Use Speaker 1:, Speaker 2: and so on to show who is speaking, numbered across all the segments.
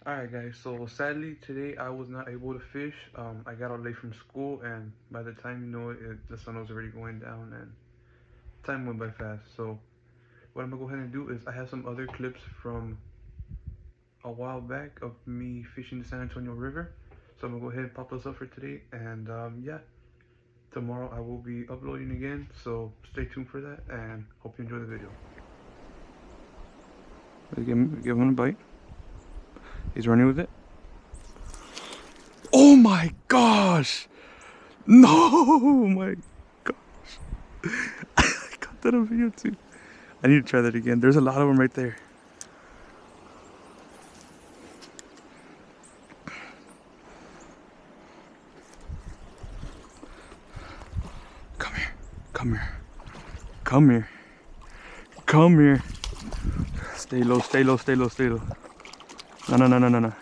Speaker 1: Alright guys, so sadly today I was not able to fish. I got out late from school and by the time the sun was already going down and time went by fast. So what I'm gonna go ahead and do is I have some other clips from a while back of me fishing the San Antonio River. So I'm gonna go ahead and pop those up for today and yeah, tomorrow I will be uploading again. So stay tuned for that and hope you enjoy the video. Give him a bite. He's running with it. Oh my gosh! No, my gosh. I got that on video too. I need to try that again. There's a lot of them right there. Come here. Come here. Come here. Come here. Stay low, stay low, stay low, stay low. No, no, no, no, no, no.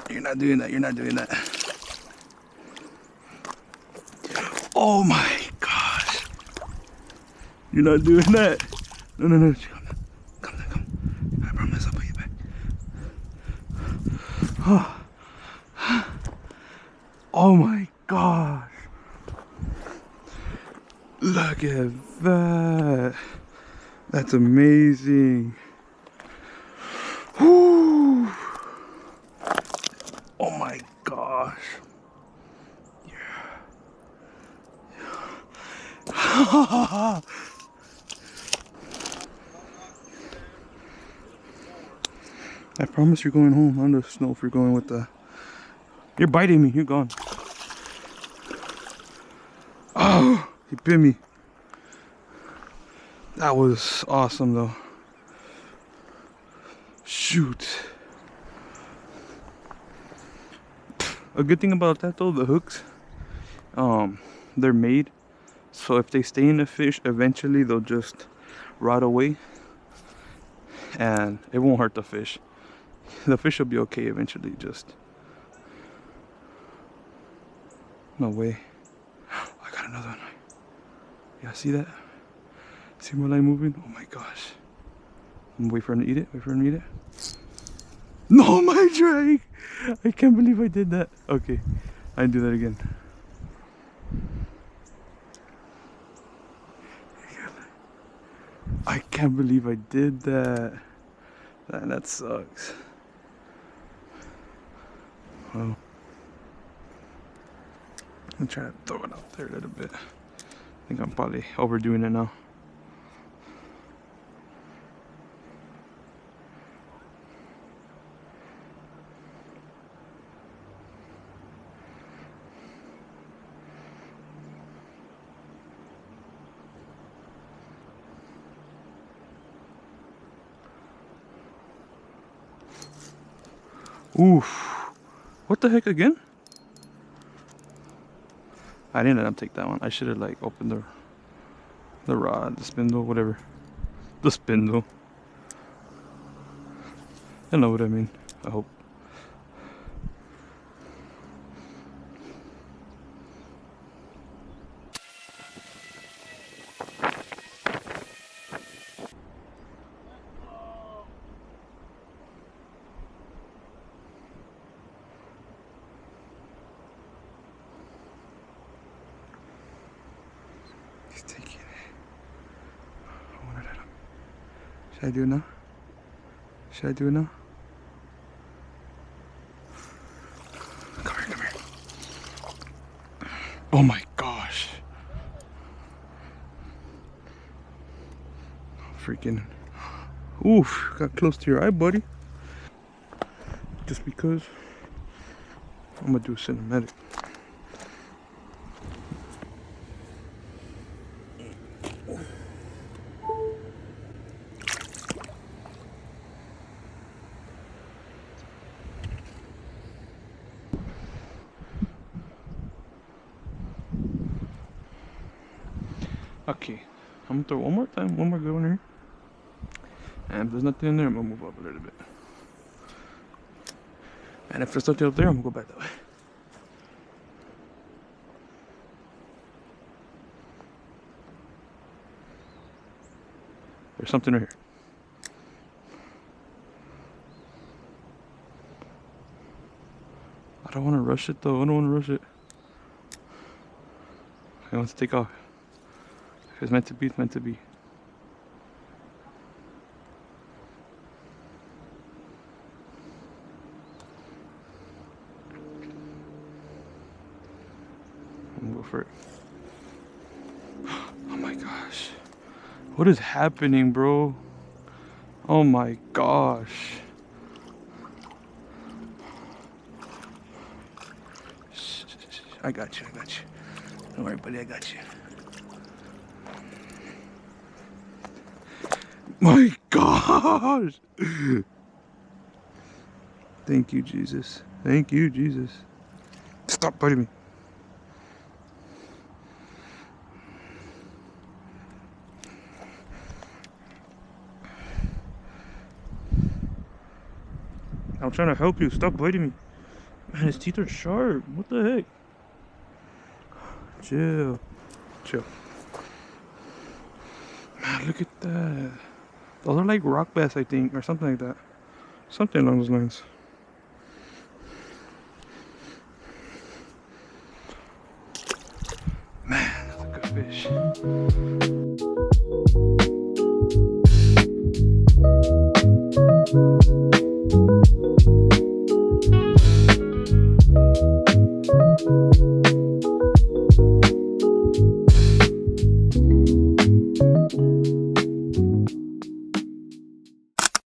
Speaker 1: You're not doing that. You're not doing that. Oh my gosh. You're not doing that. No, no, no. Come down. Come down, come. I promise I'll put you back. Oh my gosh. Look at that. That's amazing. Whew. Oh my gosh. Yeah. I promise you're going home. I don't know if you're going with the... You're biting me. You're gone. Oh, he bit me. That was awesome though. Shoot. A good thing about that though, the hooks, they're made so if they stay in the fish, eventually they'll just rot away and it won't hurt the fish. The fish will be okay eventually. Just no way. I got another one. Yeah, see that? See my line moving? Oh my gosh. I'm gonna wait for him to eat it. Wait for him to eat it. No, my drag! I can't believe I did that. Okay, I do that again. I can't believe I did that. That sucks. Oh. I'm trying to throw it out there a little bit. I think I'm probably overdoing it now. Oof. What the heck again? I didn't let him take that one. I should have like opened the rod, the spindle, whatever. The spindle. I know what I mean. I hope. He's taking it. I want to let him. Should I do it now? Should I do it now? Come here, come here. Oh my gosh. Freaking. Oof, got close to your eye, buddy. Just because I'm gonna do a cinematic. Okay, I'm gonna throw one more time, one more good one here. And if there's nothing in there, I'm gonna move up a little bit. And if there's something up there, I'm gonna go back that way. There's something right here. I don't want to rush it though. I don't want to rush it. I want to take off. If it's meant to be, it's meant to be. I'm gonna go for it. Oh my gosh. What is happening, bro? Oh my gosh. I got you, I got you. Don't worry, buddy, I got you. My gosh! Thank you, Jesus. Thank you, Jesus. Stop biting me. I'm trying to help you. Stop biting me. Man, his teeth are sharp. What the heck? Chill. Chill. Man, look at that. Those are like rock bass, I think, or something like that. Something along those lines. Man, that's a good fish.